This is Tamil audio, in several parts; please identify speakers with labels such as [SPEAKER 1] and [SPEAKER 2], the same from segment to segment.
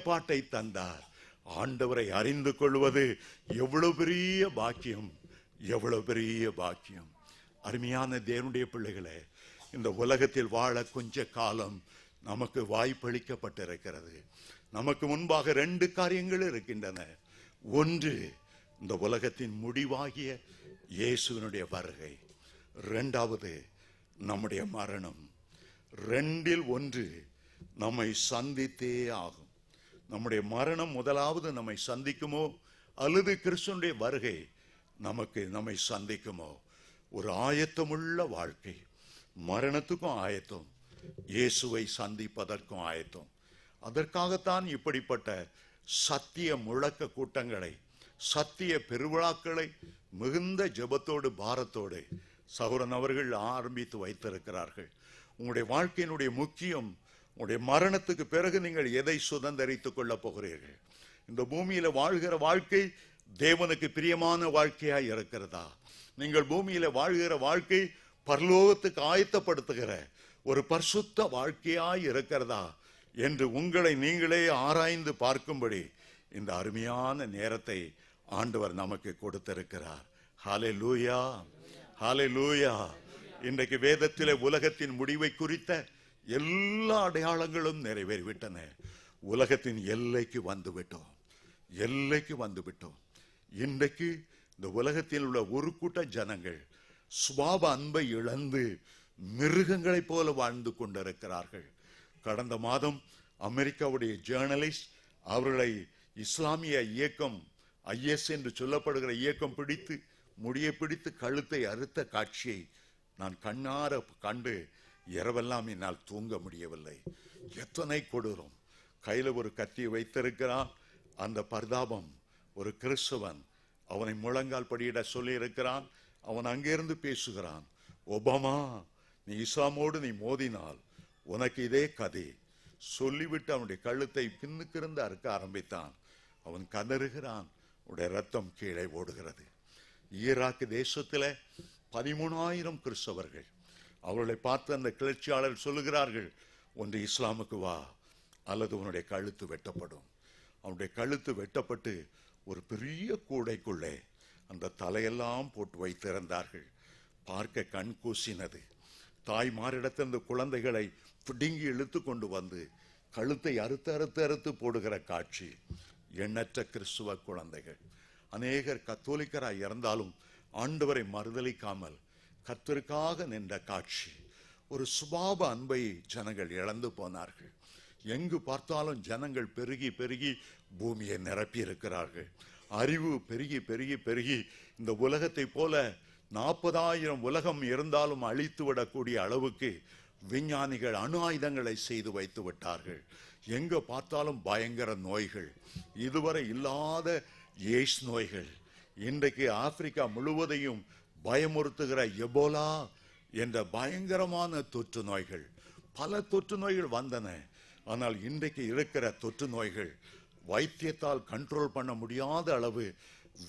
[SPEAKER 1] பாட்டை தந்தார். ஆண்டவரை அறிந்து கொள்வது எவ்வளவு பெரிய பாக்கியம், எவ்வளவு பெரிய பாக்கியம். அருமையான தேவனுடைய பிள்ளைகளே, இந்த உலகத்தில் வாழ கொஞ்ச காலம் நமக்கு வாய்ப்பளிக்கப்பட்டிருக்கிறது. நமக்கு முன்பாக 2 காரியங்கள் இருக்கின்றன. ஒன்று, இந்த உலகத்தின் முடிவாகிய இயேசுவினுடைய வருகை. 2வது, நம்முடைய மரணம். 2ல் ஒன்று நம்மை சந்தித்தே ஆகும். நம்முடைய மரணம் முதலாவது நம்மை சந்திக்குமோ, அல்லது கிறிஸ்துவினுடைய வருகை நம்மை சந்திக்குமோ? ஒரு ஆயத்தமுள்ள வாழ்க்கை, மரணத்துக்கும் ஆயத்தம், இயேசுவை சந்திப்பதற்கும் ஆயத்தம். அதற்காகத்தான் இப்படிப்பட்ட சத்திய முழக்க கூட்டங்களை, சத்திய பெருவிழாக்களை மிகுந்த ஜெபத்தோடு பாரத்தோடு சகோதரன் அவர்கள் ஆரம்பித்து வைத்திருக்கிறார்கள். உங்களுடைய வாழ்க்கையினுடைய முக்கியம், உங்களுடைய மரணத்துக்கு பிறகு நீங்கள் எதை சுதந்திரித்துக் கொள்ளப் போகிறீர்கள்? இந்த பூமியில வாழ்கிற வாழ்க்கை தேவனுக்கு பிரியமான வாழ்க்கையாய் இருக்கிறதா? நீங்கள் பூமியில வாழ்கிற வாழ்க்கை பரலோகத்துக்கு ஆயத்தப்படுத்துகிற ஒரு பரிசுத்த வாழ்க்கையாய் இருக்கிறதா என்று உங்களை நீங்களே ஆராய்ந்து பார்க்கும்படி இந்த அருமையான நேரத்தை ஆண்டவர் நமக்கு கொடுத்திருக்கிறார். ஹல்லேலூயா, ஹல்லேலூயா. இன்றைக்கு வேதத்திலே உலகத்தின் முடிவை குறித்த எல்லா அடையாளங்களும் நிறைவேறிவிட்டன. உலகத்தின் எல்லைக்கு வந்துவிட்டோம், எல்லைக்கு வந்துவிட்டோம். இன்றைக்கு இந்த உலகத்தில் உள்ள ஒரு கூட்ட ஜனங்கள் சுபாவ அன்பை இழந்து மிருகங்களைப் போல வாழ்ந்து கொண்டிருக்கிறார்கள். கடந்த மாதம் அமெரிக்காவுடைய ஜேர்னலிஸ்ட் அவர்களை இஸ்லாமிய இயக்கம், IS என்று சொல்லப்படுகிற இயக்கம் பிடித்து, முடியை பிடித்து கழுத்தை அறுத்த காட்சியை நான் கண்ணார கண்டு இரவெல்லாம் என்னால் தூங்க முடியவில்லை. எத்தனை கொடூரம்! கையில ஒரு கத்தியை வைத்திருக்கிறான். அந்த பரிதாபம், ஒரு கிறிஸ்தவன் அவனை முழங்கால் படியிட சொல்லி இருக்கிறான். அவன் அங்கிருந்து பேசுகிறான், ஒபாமா, நீ இஸ்லாமோடு நீ மோதினால் உனக்கு இதே கதை சொல்லிவிட்டு அவனுடைய கழுத்தை பின்னுக்கிருந்து அறுக்க ஆரம்பித்தான். அவன் கதறுகிறான், உடைய ரத்தம் கீழே ஓடுகிறது. ஈராக் தேசத்தில் 13,000 கிறிஸ்தவர்கள். அவர்களை பார்த்து அந்த கிளர்ச்சியாளர் சொல்லுகிறார்கள், ஒன்று இஸ்லாமுக்கு வா அல்லது உன்னுடைய கழுத்து வெட்டப்படும். அவனுடைய கழுத்து வெட்டப்பட்டு ஒரு பெரிய கூடைக்குள்ளே அந்த தலையெல்லாம் போட்டு வைத்திருந்தார்கள். பார்க்க கண் கூசினது. தாய்மாரிடத்தில் இந்த குழந்தைகளை பிடுங்கி இழுத்து கொண்டு வந்து கழுத்தை அறுத்து அறுத்து அறுத்து போடுகிற காட்சி. எண்ணற்ற கிறிஸ்துவ குழந்தைகள். அநேகர் கத்தோலிக்கராய் இறந்தாலும் ஆண்டவரை மறுதலிக்காமல் கர்த்தருக்காக நின்ற காட்சி. ஒரு சுபாவ அன்பை ஜனங்கள் இழந்து போனார்கள். எங்கு பார்த்தாலும் ஜனங்கள் பெருகி பெருகி பூமியை நிரப்பி இருக்கிறார்கள். அறிவு பெருகி பெருகி பெருகி இந்த உலகத்தை போல 40,000 உலகம் இருந்தாலும் அழித்து விடக்கூடிய அளவுக்கு விஞ்ஞானிகள் அணு ஆயுதங்களை செய்து வைத்து விட்டார்கள். எங்க பார்த்தாலும் பயங்கர நோய்கள், இதுவரை இல்லாத எய்ட்ஸ் நோய்கள். இன்றைக்கு ஆப்பிரிக்கா முழுவதையும் பயமுறுத்துகிற எபோலா என்ற பயங்கரமான தொற்று நோய்கள். பல தொற்று நோய்கள் வந்தன. ஆனால் இன்றைக்கு இருக்கிற தொற்று நோய்கள் வைத்தியத்தால் கண்ட்ரோல் பண்ண முடியாத அளவு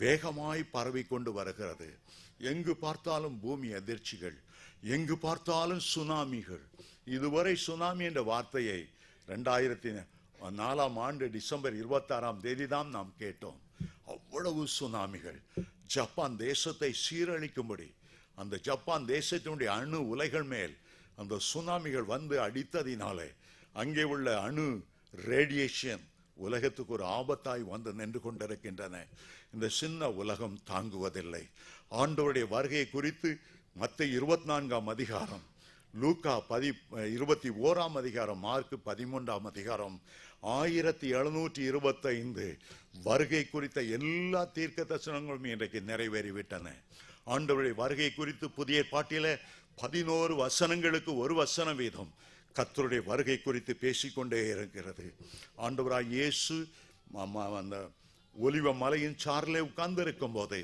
[SPEAKER 1] வேகமாய் பரவி கொண்டு வருகிறது. எங்கு பார்த்தாலும் பூமி அதிர்ச்சிகள், எங்கு பார்த்தாலும் சுனாமிகள். இதுவரை சுனாமி என்ற வார்த்தையை 2004 டிசம்பர் 26 தான் நாம் கேட்டோம். அவ்வளவு சுனாமிகள். ஜப்பான் தேசத்தை சீரழிக்கும்படி அந்த ஜப்பான் தேசத்தினுடைய அணு உலைகள் மேல் அந்த சுனாமிகள் வந்து அடித்ததினாலே அங்கே உள்ள அணு ரேடியேஷன் உலகத்துக்கு ஒரு ஆபத்தாய் வந்து நின்று கொண்டிருக்கின்றன. இந்த சின்ன உலகம் தாங்குவதில்லை. ஆண்டவருடைய வருகை குறித்து மத்தேயு 24 அதிகாரம், லூக்கா 21 அதிகாரம், மார்க் 13 அதிகாரம், 1725 வருகை குறித்த எல்லா தீர்க்க தரிசனங்களும் இன்றைக்கு நிறைவேறிவிட்டன. ஆண்டவருடைய வருகை குறித்து புதிய பாட்டில 11 வசனங்களுக்கு ஒரு வசனம் வீதம் கர்த்தருடைய வருகை குறித்து பேசிக்கொண்டே இருக்கிறது. ஆண்டவராய் இயேசு அந்த ஒலிவ மலையின் சார்லே உட்கார்ந்து இருக்கும் போதே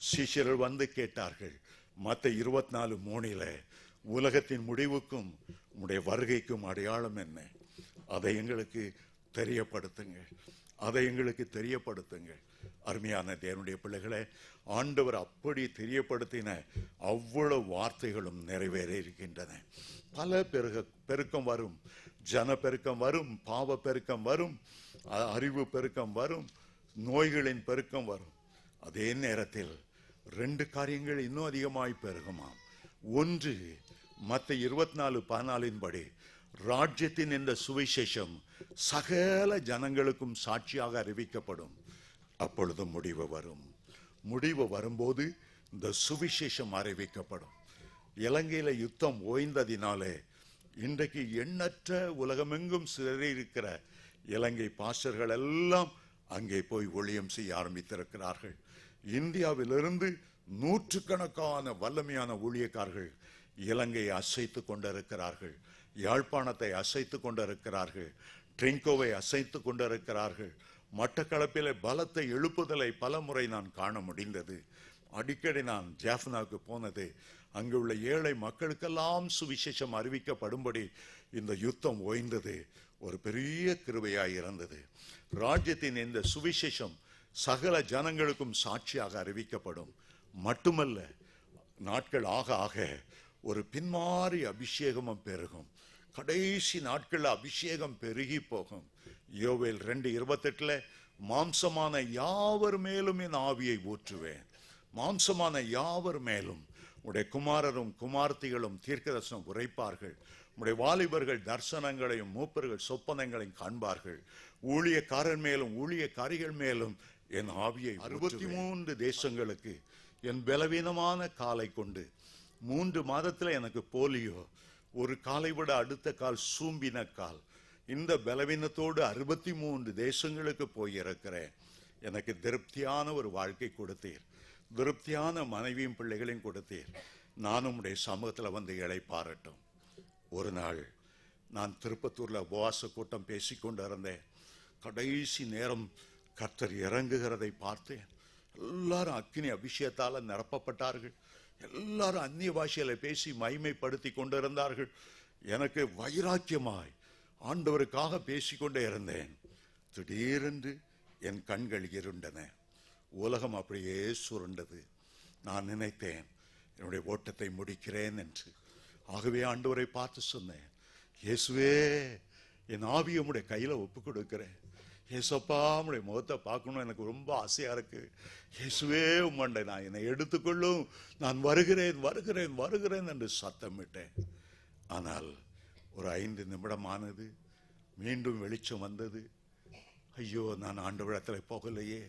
[SPEAKER 1] சீஷர்கள் வந்து கேட்டார்கள், மத்தேயு 24:3 உலகத்தின் முடிவுக்கும் உடைய வருகைக்கும் அடையாளம் என்ன? அதை எங்களுக்கு தெரியப்படுத்துங்கள், அதை எங்களுக்கு தெரியப்படுத்துங்கள். அருமையான தேவனுடைய பிள்ளைகளே, ஆண்டவர் அப்படி தெரியப்படுத்தின அவ்வளவு வார்த்தைகளும் நிறைவேற இருக்கின்றன. பல பெருக்கம் வரும். ஜன பெருக்கம் வரும், பாவ பெருக்கம் வரும், அறிவு பெருக்கம் வரும், நோய்களின் பெருக்கம் வரும். அதே நேரத்தில் 2 காரியங்கள் இன்னும் அதிகமாய் பெருகுமாம். ஒன்று, மத்தேயு 24:14 படி ராஜ்யத்தின் இந்த சுவிசேஷம் சகல ஜனங்களுக்கும் சாட்சியாக அறிவிக்கப்படும். அப்பொழுது முடிவு வரும். முடிவு வரும்போது இந்த சுவிசேஷம் அறிவிக்கப்படும். இலங்கையில யுத்தம் ஓய்ந்ததினாலே இன்றைக்கு எண்ணற்ற உலகமெங்கும் சிதறியிருக்கிற இலங்கை பாஸ்டர்கள் எல்லாம் அங்கே போய் ஊழியம் செய்ய ஆரம்பித்திருக்கிறார்கள். இந்தியாவிலிருந்து நூற்றுக்கணக்கான வல்லமையான ஊழியக்காரர்கள் இலங்கையை அசைத்து கொண்டிருக்கிறார்கள். யாழ்ப்பாணத்தை அசைத்து கொண்டிருக்கிறார்கள். ட்ரிங்கோவை அசைத்து கொண்டிருக்கிறார்கள். மட்டக்களப்பிலே பலத்தை எழுப்புதலை பல முறை நான் காண முடிந்தது. அடிக்கடி நான் ஜாஃப்னாவுக்கு போனது, அங்குள்ள ஏழை மக்களுக்கெல்லாம் சுவிசேஷம் அறிவிக்கப்படும்படி இந்த யுத்தம் ஓய்ந்தது ஒரு பெரிய கிருபையாய் இருந்தது. ராஜ்யத்தின் இந்த சுவிசேஷம் சகல ஜனங்களுக்கும் சாட்சியாக அறிவிக்கப்படும். மட்டுமல்ல, நாட்கள் ஆக ஆக ஒரு பின்மாறி அபிஷேகமும் பெருகும். கடைசி நாட்கள் அபிஷேகம் பெருகி போகும். யோவேல் 2:28 மாம்சமான யாவர் மேலும் என் ஆவியை ஊற்றுவேன். மாம்சமான யாவர் மேலும் உடைய குமாரரும் குமார்த்திகளும் தீர்க்கதரிசனம் உரைப்பார்கள். உடைய வாலிபர்கள் தரிசனங்களையும் மூப்பர்கள் சொப்பனங்களையும் காண்பார்கள். ஊழியக்காரர் மேலும் ஊழியக்காரிகள் மேலும் என் ஆவியை 63 தேசங்களுக்கு என் பலவீனமான காலை கொண்டு 3 மாதத்தில் எனக்கு போலியோ, ஒரு காலை விட அடுத்த கால் சூம்பின கால், இந்த பலவீனத்தோடு 63 தேசங்களுக்கு போயிருக்கிறேன். எனக்கு திருப்தியான ஒரு வாழ்க்கை கொடுத்தீர். திருப்தியான மனைவியும் பிள்ளைகளையும் கொடுத்தீர். நானும் உடைய சமூகத்தில் வந்து இளைப்பாறட்டும். ஒரு நாள் நான் திருப்பத்தூர்ல உபவாச கூட்டம் பேசிக்கொண்டு இருந்தேன். கடைசி நேரம் கர்த்தர் இறங்குகிறதை பார்த்தேன். எல்லாரும் அக்கினி அபிஷேகத்தால நிரப்பப்பட்டார்கள். எல்லாரும் அந்நிய பாஷையில பேசி மகிமைப்படுத்தி கொண்டிருந்தார்கள். எனக்கு வைராக்கியமாய் ஆண்டவருக்காக பேசிக்கொண்டே இருந்தேன். திடீரென்று என் கண்கள் இருண்டன. உலகம் அப்படியே சுருண்டது. நான் நினைத்தேன், என்னுடைய ஓட்டத்தை முடிக்கிறேன் என்று. ஆகவே ஆண்டவரை பார்த்து சொன்னேன், இயேசுவே, என் ஆவியை உம்முடைய கையில ஒப்பு கொடுக்கிறேன். இயேசப்பா, உம்முடைய முகத்தை பார்க்கணும், எனக்கு ரொம்ப ஆசையா இருக்கு. இயேசுவே, உம்மண்டை நான் என்னை எடுத்துக்கொள்ளும், நான் வருகிறேன் வருகிறேன் வருகிறேன் என்று சத்தமிட்டேன். ஆனால் ஒரு 5 நிமிடம் ஆனது. மீண்டும் வெளிச்சம் வந்தது. ஐயோ, நான் ஆண்டவரிடத்தில் போகலையே,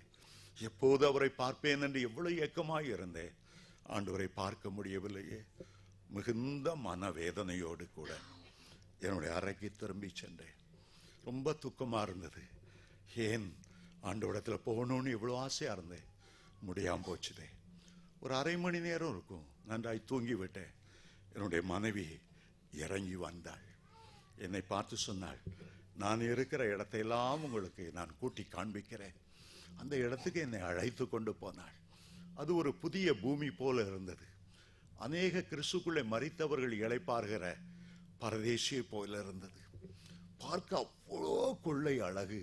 [SPEAKER 1] எப்போது அவரை பார்ப்பேன் என்று எவ்வளவு ஏக்கமாக இருந்தேன். ஆண்டவரை பார்க்க முடியவில்லையே. மிகுந்த மனவேதனையோடு கூட என்னுடைய அறைக்கு திரும்பி சென்றேன். ரொம்ப துக்கமா இருந்தது. ஏன் ஆண்டவரிடத்தில் போகணும்னு எவ்வளோ ஆசையா இருந்தேன். முடியாம போச்சுதே. ஒரு அரை மணி நேரம் இருக்கும், நன்றாய் தூங்கி விட்டேன். என்னுடைய மனைவி இறங்கி வந்தாள். என்னை பார்த்து சொன்னாள், நான் இருக்கிற இடத்தையெல்லாம் உங்களுக்கு நான் கூட்டி காண்பிக்கிறேன். அந்த இடத்துக்கு என்னை அழைத்து கொண்டு போனாள். அது ஒரு புதிய பூமி போல இருந்தது. அநேக கிறிஸ்துக்குள்ளே மரித்தவர்கள் இளைப்பார்கிற பரதேசியை போல இருந்தது. பார்க்க அவ்வளோ கொள்ளை அழகு.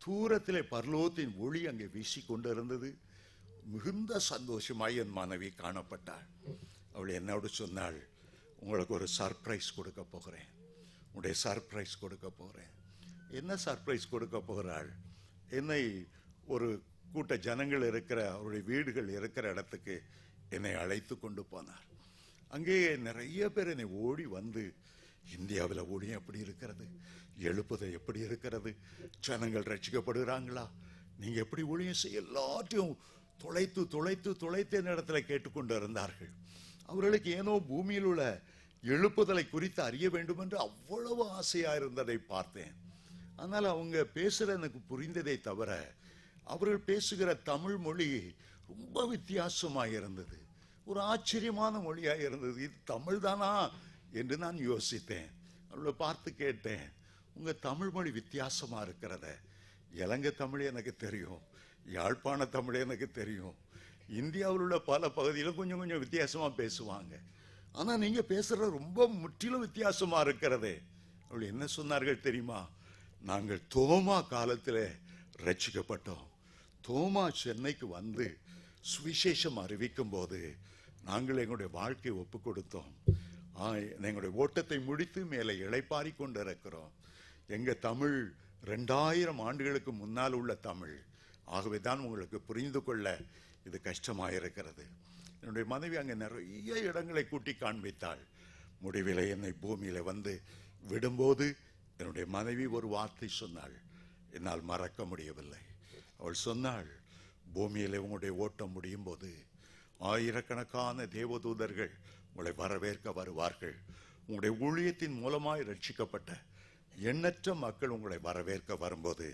[SPEAKER 1] தூரத்திலே பரலோகத்தின் ஒளி அங்கே வீசிக்கொண்டு இருந்தது. மிகுந்த சந்தோஷமாய் என் மனைவி காணப்பட்டாள். அவள் என்னோடு சொன்னாள், உங்களுக்கு ஒரு சர்ப்ரைஸ் கொடுக்க போகிறேன், உடைய சர்ப்ரைஸ் கொடுக்க போகிறேன். என்ன சர்ப்ரைஸ் கொடுக்க போகிறாள்? என்னை ஒரு கூட்ட ஜனங்கள் இருக்கிற அவருடைய வீடுகள் இருக்கிற இடத்துக்கு என்னை அழைத்து கொண்டு போனார். அங்கே நிறைய பேர் என்னை ஓடி வந்து, இந்தியாவில் ஊழியம் எப்படி இருக்கிறது, எழுப்புதல் எப்படி இருக்கிறது, ஜனங்கள் ரட்சிக்கப்படுகிறாங்களா, நீங்க எப்படி ஊழியம் செய்ய, எல்லாத்தையும் தொலைத்து தொலைத்து தொலைத்து இந்த இடத்துல கேட்டுக்கொண்டு இருந்தார்கள். அவர்களுக்கு ஏனோ பூமியில் உள்ள எழுப்புதலை குறித்து அறிய வேண்டும் என்று அவ்வளவு ஆசையா இருந்ததை பார்த்தேன். ஆனால் அவங்க பேசுற எனக்கு புரிந்ததை தவிர அவர்கள் பேசுகிற தமிழ் மொழி ரொம்ப வித்தியாசமாக இருந்தது. ஒரு ஆச்சரியமான மொழியாக இருந்தது. இது தமிழ் தானா என்று நான் யோசித்தேன். அவளை பார்த்து கேட்டேன், உங்க தமிழ் மொழி வித்தியாசமா இருக்கிறத. இலங்கை தமிழ் எனக்கு தெரியும், யாழ்ப்பாண தமிழ் எனக்கு தெரியும், இந்தியாவில் உள்ள பல பகுதியிலும் கொஞ்சம் கொஞ்சம் வித்தியாசமா பேசுவாங்க. ஆனா நீங்க பேசுற ரொம்ப முற்றிலும் வித்தியாசமா இருக்கிறதே. அவள் என்ன சொன்னார்கள் தெரியுமா? நாங்கள் தோமா காலத்தில் ரட்சிக்கப்பட்டோம். தோமா சென்னைக்கு வந்து சுவிசேஷம் அறிவிக்கும் போது நாங்கள் எங்களுடைய வாழ்க்கையை ஒப்பு கொடுத்தோம். எங்களுடைய ஓட்டத்தை முடித்து மேலே இளைப்பாரி கொண்டு இருக்கிறோம். எங்க தமிழ் 2000 ஆண்டுகளுக்கு முன்னால் உள்ள தமிழ். ஆகவே தான் உங்களுக்கு புரிந்து கொள்ள இது கஷ்டமாயிருக்கிறது. என்னுடைய மனைவி அங்கே நிறைய இடங்களை கூட்டி காண்பித்தாள். முடிவில் என்னை பூமியில வந்து விடும்போது என்னுடைய மனைவி ஒரு வார்த்தை சொன்னாள், என்னால் மறக்க முடியவில்லை. அவள் சொன்னாள், பூமியில உங்களுடைய ஓட்டம் முடியும் போது ஆயிரக்கணக்கான தேவதூதர்கள் உங்களை வரவேற்க வருவார்கள். உங்களுடைய ஊழியத்தின் மூலமாய் ரட்சிக்கப்பட்ட எண்ணற்ற மக்கள் உங்களை வரவேற்க வரும்போது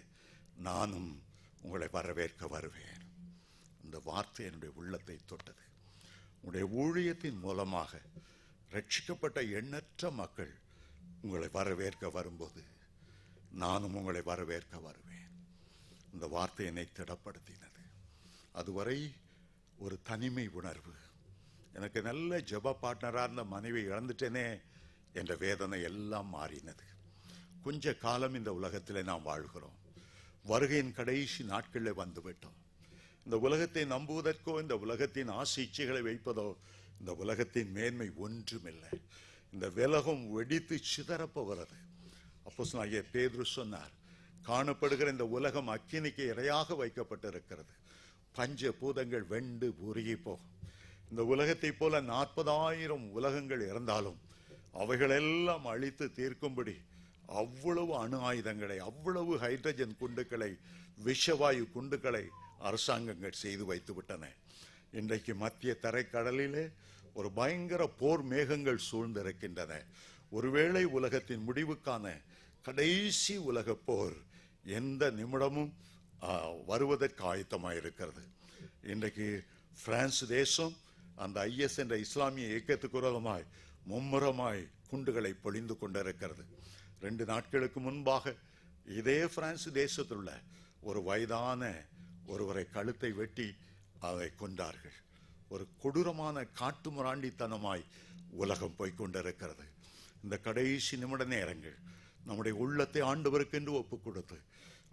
[SPEAKER 1] நானும் உங்களை வரவேற்க வருவேன். இந்த வார்த்தை என்னுடைய உள்ளத்தை தொட்டது. உங்களுடைய ஊழியத்தின் மூலமாக ரட்சிக்கப்பட்ட எண்ணற்ற மக்கள் உங்களை வரவேற்க வரும்போது நானும் உங்களை வரவேற்க வருவேன். இந்த வார்த்தை என்னை திடப்படுத்தினது. அதுவரை ஒரு தனிமை உணர்வு, எனக்கு நல்ல ஜெப பார்ட்னராக இருந்த மனைவி இழந்துட்டேனே என்ற வேதனை எல்லாம் மாறினது. கொஞ்ச காலம் இந்த உலகத்தில் நாம் வாழ்கிறோம். வருகையின் கடைசி நாட்களில் வந்துவிட்டோம். இந்த உலகத்தை நம்புவதற்கோ இந்த உலகத்தின் ஆசை இச்சைகளை வைப்பதோ இந்த உலகத்தின் மேன்மை ஒன்றுமில்லை. இந்த உலகம் வெடித்து சிதறப்போகிறது. அப்போஸ்தலனாகிய பேதுரு சொன்னார், காணப்படுகிற இந்த உலகம் அக்கினிக்கு இரையாக வைக்கப்பட்டிருக்கிறது. பஞ்ச பூதங்கள் வெண்டு உருகி போகும். இந்த உலகத்தை போல 40,000 உலகங்கள் இருந்தாலும் அவைகளெல்லாம் அழித்து தீர்க்கும்படி அவ்வளவு அணு ஆயுதங்களை, அவ்வளவு ஹைட்ரஜன் குண்டுகளை, விஷவாயு குண்டுகளை அரசாங்கங்கள் செய்து வைத்து விட்டன. இன்றைக்கு மத்திய தரைக்கடலிலே ஒரு பயங்கர போர் மேகங்கள் சூழ்ந்திருக்கின்றன. ஒருவேளை உலகத்தின் முடிவுக்கான கடைசி உலக போர் எந்த நிமிடமும் வருவதற்கு ஆயத்தமாயிருக்கிறது. இன்றைக்கு பிரான்ஸ் தேசம் அந்த IS என்ற இஸ்லாமிய இயக்கத்துக்கு விரோதமாய் மும்முரமாய் குண்டுகளை பொழிந்து கொண்டிருக்கிறது. 2 நாட்களுக்கு முன்பாக இதே பிரான்ஸ் தேசத்தில் உள்ள ஒரு வயதான ஒருவரை கழுத்தை வெட்டி அதை கொண்டார்கள். ஒரு கொடூரமான காட்டு முராண்டித்தனமாய் உலகம் போய்கொண்டிருக்கிறது. இந்த கடைசி நிமிட நேரங்கள் நம்முடைய உள்ளத்தை ஆண்டவருக்கு என்று ஒப்புக் கொடுத்து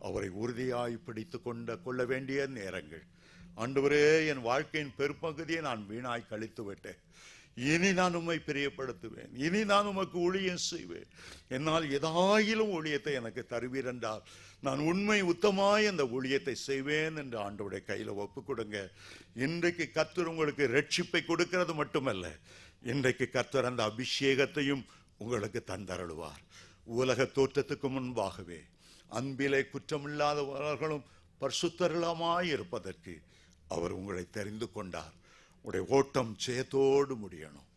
[SPEAKER 1] அவரை உறுதியாய் பிடித்து கொள்ள வேண்டிய நேரங்கள். ஆண்டவரே, என் வாழ்க்கையின் பெரும்பகுதியை நான் வீணாய் கழித்து விட்டேன். இனி நான் உம்மை பிரியப்படுத்துவேன். இனி நான் உமக்கு ஊழியம் செய்வேன். என்னால் ஏதாயிலும் ஊழியத்தை எனக்கு தருவீர் என்றால் நான் உண்மை உத்தமாய் அந்த ஊழியத்தை செய்வேன் என்று ஆண்டவருடைய கையில ஒப்பு கொடுங்க. இன்றைக்கு கர்த்தர் உங்களுக்கு ரட்சிப்பை கொடுக்கிறது மட்டுமல்ல, இன்றைக்கு கர்த்தர் அந்த அபிஷேகத்தையும் உங்களுக்கு தந்தருளுவார். உலக தோற்றத்துக்கு முன்பாகவே அன்பிலே குற்றமில்லாதவர்களும் பரிசுத்தர்களுமாய் இருப்பதற்கு அவர் உங்களை தெரிந்து கொண்டார். உடைய ஓட்டம் ஜெயத்தோடு முடியணும்.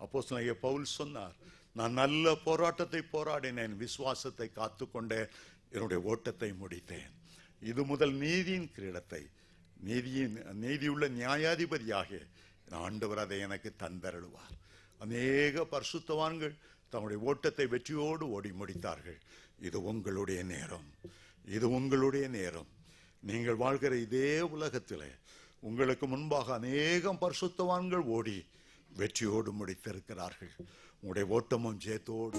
[SPEAKER 1] அப்போஸ்தலனாகிய பவுல் சொன்னார், நான் நல்ல போராட்டத்தை போராடினேன், விசுவாசத்தை காத்துக்கொண்டேன், என்னுடைய ஓட்டத்தை முடித்தேன். இது முதல் நீதியின் கிரீடத்தை நீதியுள்ள நியாயாதிபதியாக ஆண்டவர் அதை எனக்கு தந்தருளுவார். அநேக பரிசுத்தவான்கள் தங்களுடைய ஓட்டத்தை வெற்றியோடு ஓடி முடித்தார்கள். இது உங்களுடைய நேரம், இது உங்களுடைய நேரம். நீங்கள் வாழ்கிற இதே உலகத்திலே உங்களுக்கு முன்பாக அநேகம் பரிசுத்தவான்கள் ஓடி வெற்றியோடு முடித்திருக்கிறார்கள். உங்களுடைய ஓட்டமும் ஜெயத்தோடு